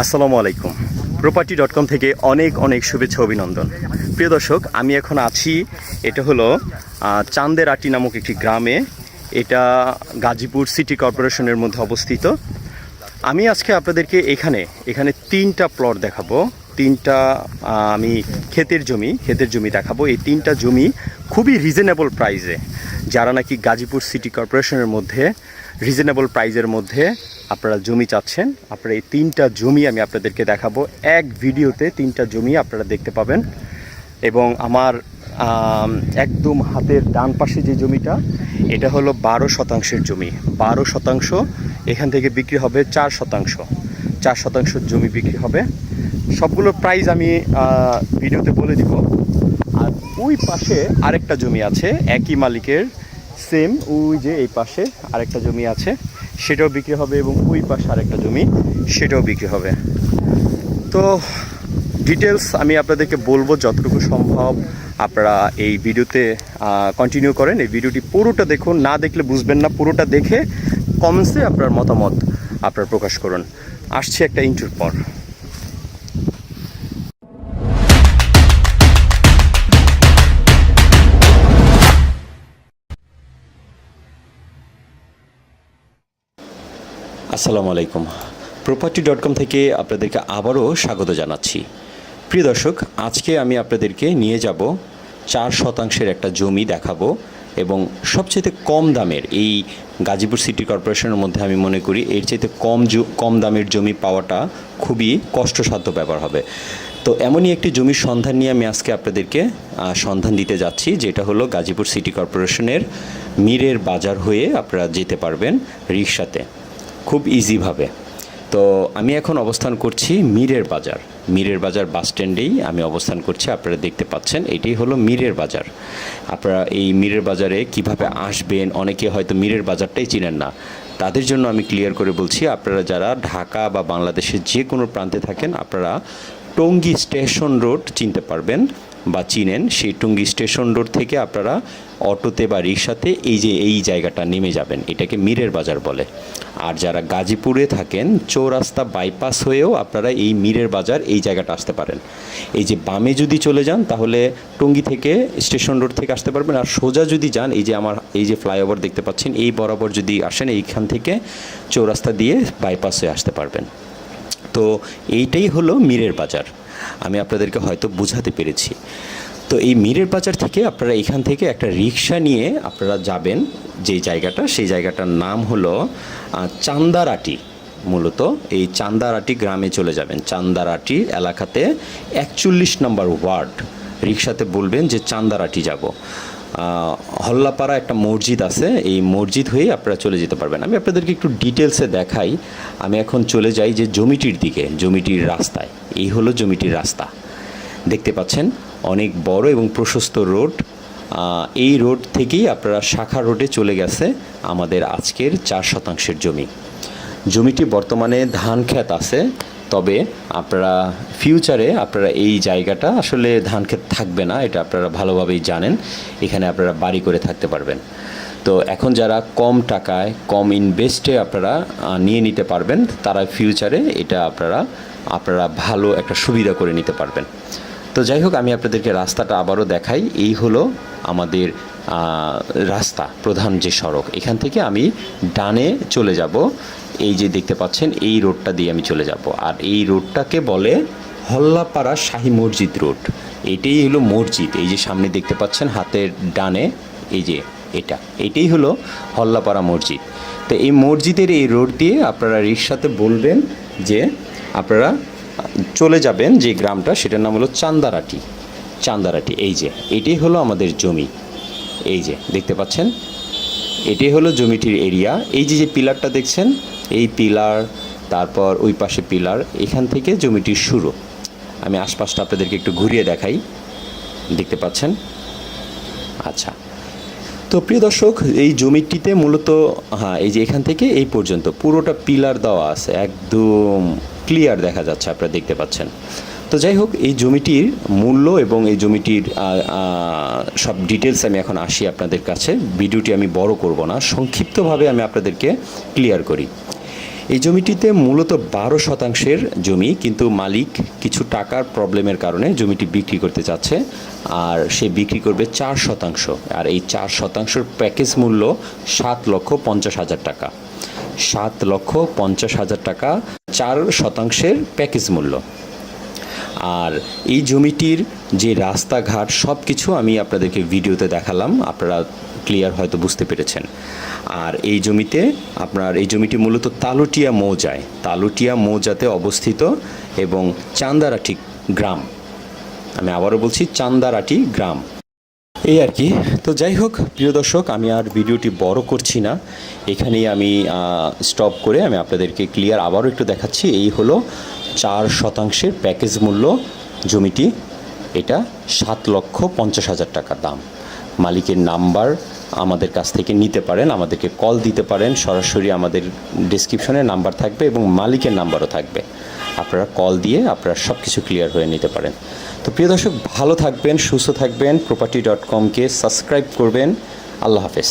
আসসালামু আলাইকুম। প্রপার্টি.com থেকে অনেক অনেক শুভেচ্ছা অভিনন্দন। প্রিয় দর্শক, আমি এখন আছি, এটা হলো চান্দেরাটি নামক একটি গ্রামে। এটা গাজীপুর সিটি কর্পোরেশনের মধ্যে অবস্থিত। আমি আজকে আপনাদেরকে এখানে তিনটা প্লট দেখাবো। তিনটা আমি ক্ষেতের জমি দেখাবো। এই তিনটা জমি খুবই রিজনেবল প্রাইসে, যারা নাকি গাজীপুর সিটি কর্পোরেশনের মধ্যে রিজনেবল প্রাইজের মধ্যে আপনারা জমি চাচ্ছেন, আপনারা এই তিনটা জমি আমি আপনাদেরকে দেখাবো। এক ভিডিওতে তিনটা জমি আপনারা দেখতে পাবেন। এবং আমার একদম হাতের ডান পাশে যে জমিটা, এটা হলো 12% জমি। 12% এখান থেকে বিক্রি হবে 4% জমি বিক্রি হবে। সবগুলোর প্রাইস আমি ভিডিওতে বলে দিব। আর ওই পাশে আরেকটা জমি আছে একই মালিকের, সেম ওই যে এই পাশে আরেকটা জমি আছে, সেটাও বিক্রি হবে। এবং ওই পাশে আরেকটা জমি, সেটাও বিক্রি হবে। তো ডিটেলস আমি আপনাদেরকে বলবো যতটুকু সম্ভব। আপনারা এই ভিডিওতে কন্টিনিউ করেন, এই ভিডিওটি পুরোটা দেখুন। না দেখলে বুঝবেন না, পুরোটা দেখে কমেন্টসে আপনার মতামত আপনারা প্রকাশ করুন। আসছে একটা ইন্ট্রোর পর। আসসালামু আলাইকুম। প্রপার্টি.com থেকে আপনাদেরকে আবারও স্বাগত জানাচ্ছি। প্রিয় দর্শক, আজকে আমি আপনাদেরকে নিয়ে যাব 4% একটা জমি দেখাবো। এবং সবচেয়ে কম দামের, এই গাজীপুর সিটি কর্পোরেশনের মধ্যে আমি মনে করি এর চাইতে কম দামের জমি পাওয়াটা খুবই কষ্টসাধ্য ব্যাপার হবে। তো এমনই একটি জমির সন্ধান নিয়ে আমি আজকে আপনাদেরকে সন্ধান দিতে যাচ্ছি, যেটা হলো গাজীপুর সিটি কর্পোরেশনের মীরের বাজার হয়ে আপনারা যেতে পারবেন রিকশাতে খুব ইজিভাবে। তো আমি এখন অবস্থান করছি মীরের বাজার বাস স্ট্যান্ডেই আমি অবস্থান করছি। আপনারা দেখতে পাচ্ছেন এটাই হলো মীরের বাজার। আপনারা এই মীরের বাজারে কিভাবে আসবেন, অনেকে হয়তো মীরের বাজারটাই চিনেন না, তাদের জন্য আমি ক্লিয়ার করে বলছি। আপনারা যারা ঢাকা বা বাংলাদেশের যে কোনো প্রান্তে থাকেন, আপনারা টঙ্গী স্টেশন রোড চিনতে পারবেন বা চিনেন। সেই টঙ্গী স্টেশন রোড থেকে আপনারা অটোতে বা রিক্সাতে এই জায়গাটা নেমে যাবেন, এটাকে মীরের বাজার বলে। আর যারা গাজীপুরে থাকেন, চৌরাস্তা বাইপাস হয়েও আপনারা এই মীরের বাজার এই জায়গাটা আসতে পারেন। এই যে বামে যদি চলে যান তাহলে টঙ্গী থেকে স্টেশন রোড থেকে আসতে পারবেন। আর সোজা যদি যান, এই যে ফ্লাইওভার দেখতে পাচ্ছেন, এই বরাবর যদি আসেন, এইখান থেকে চৌরাস্তা দিয়ে বাইপাস হয়ে আসতে পারবেন। তো এইটাই হলো মীরের বাজার। আমি আপনাদেরকে হয়তো বোঝাতে পেরেছি। তো এই মীরের বাজার থেকে আপনারা এখান থেকে একটা রিক্সা নিয়ে আপনারা যাবেন যেই জায়গাটা, সেই জায়গাটার নাম হলো চান্দারাটি। মূলত এই চান্দারাটি গ্রামে চলে যাবেন। চান্দারাটি এলাকাতে 41 নম্বর ওয়ার্ড। রিক্সাতে বলবেন যে চান্দারাটি যাব। হল্লাপাড়া একটা মসজিদ আছে, এই মসজিদ হয়ে আপনারা চলে যেতে পারবেন। আমি আপনাদেরকে একটু ডিটেলসে দেখাই। আমি এখন চলে যাই যে জমিটির দিকে, জমিটির রাস্তায়। এই হলো জমিটির রাস্তা, দেখতে পাচ্ছেন অনেক বড় এবং প্রশস্ত রোড। এই রোড থেকেই আপনারা শাখা রোডে চলে গেছে আমাদের আজকের 4% জমিটি। বর্তমানে ধান ক্ষেত আছে, তবে আপনারা ফিউচারে আপনারা এই জায়গাটা আসলে ধান ক্ষেত থাকবে না, এটা আপনারা ভালোভাবেই জানেন। এখানে আপনারা বাড়ি করে থাকতে পারবেন। তো এখন যারা কম টাকায় কম ইনভেস্টে আপনারা নিয়ে নিতে পারবেন, তারা ফিউচারে এটা আপনারা ভালো একটা সুবিধা করে নিতে পারবেন। তো যাই হোক, আমি আপনাদেরকে রাস্তাটা আবারও দেখাই। এই হলো আমাদের রাস্তা, প্রধান যে সড়ক। এখান থেকে আমি ডানে চলে যাব। এই যে দেখতে পাচ্ছেন, এই রোডটা দিয়ে আমি চলে যাব। আর এই রোডটাকে বলে হল্লাপাড়া শাহী মসজিদ রোড। এটাই হলো মসজিদ। এই যে সামনে দেখতে পাচ্ছেন হাতের ডানে, এই যে এটাই হলো হল্লাপাড়া মসজিদ। তো এই মসজিদের এই রোড দিয়ে আপনারা রিক্সাতে বলবেন যে আপনারা চলে যাবেন যে গ্রামটা, সেটার নাম হলো চান্দারাটি। এই যে এটাই হলো আমাদের জমি। এই যে দেখতে পাচ্ছেন, এটাই হলো জমিটির এরিয়া। এই যে পিলারটা দেখছেন, এই পিলার, তারপর ওই পাশে পিলার, এখান থেকে জমিটির শুরু। আমি আশপাশটা আপনাদেরকে একটু ঘুরিয়ে দেখাই, দেখতে পাচ্ছেন। আচ্ছা, তো প্রিয় দর্শক, এই জমিটিতে মূলত এই যে এখান থেকে এই পর্যন্ত পুরোটা পিলার দেওয়া আছে, একদম ক্লিয়ার দেখা যাচ্ছে, আপনারা দেখতে পাচ্ছেন। তো যাই হোক, এই জমিটির মূল্য এবং এই জমিটির সব ডিটেলস আমি এখন আসি আপনাদের কাছে। ভিডিওটি আমি বড় করব না, সংক্ষিপ্তভাবে আমি আপনাদেরকে ক্লিয়ার করি। এই জমিটিতে মূলত 12 শতাংশের জমি, কিন্তু মালিক কিছু টাকার প্রবলেমের কারণে জমিটি বিক্রি করতে চাচ্ছে, আর সে বিক্রি করবে 4 শতাংশ। আর এই 4 শতাংশের প্যাকেজ মূল্য 7,50,000 টাকা। 7,50,000 টাকা 4 শতাংশের প্যাকেজ মূল্য। আর এই জমিটির যে রাস্তাঘাট সব কিছু আমি আপনাদেরকে ভিডিওতে দেখালাম, আপনারা ক্লিয়ার হয়তো বুঝতে পেরেছেন। আর এই জমিটি মূলত তালুটিয়া মৌজাতে অবস্থিত এবং চান্দারাটি গ্রাম, আমি আবারও বলছি চান্দারাটি গ্রাম, এই আর কি। তো যাই হোক প্রিয় দর্শক, আমি আর ভিডিওটি বড় করছি না, এখানেই আমি স্টপ করে আমি আপনাদেরকে ক্লিয়ার আবারও একটু দেখাচ্ছি। এই হলো 4 শতাংশের প্যাকেজ মূল্য জমিটি, এটা 7,50,000 টাকা দাম। মালিকের নাম্বার আমাদের কাছ থেকে নিতে পারেন, আমাদেরকে কল দিতে পারেন, সরাসরি আমাদের ডেসক্রিপশনে নাম্বার থাকবে এবং মালিকের নাম্বারও থাকবে, আপনারা কল দিয়ে আপনারা সব কিছু ক্লিয়ার হয়ে নিতে পারেন। তো প্রিয় দর্শক, ভালো থাকবেন, সুস্থ থাকবেন, property.com-কে সাবস্ক্রাইব করবেন। আল্লাহ হাফেজ।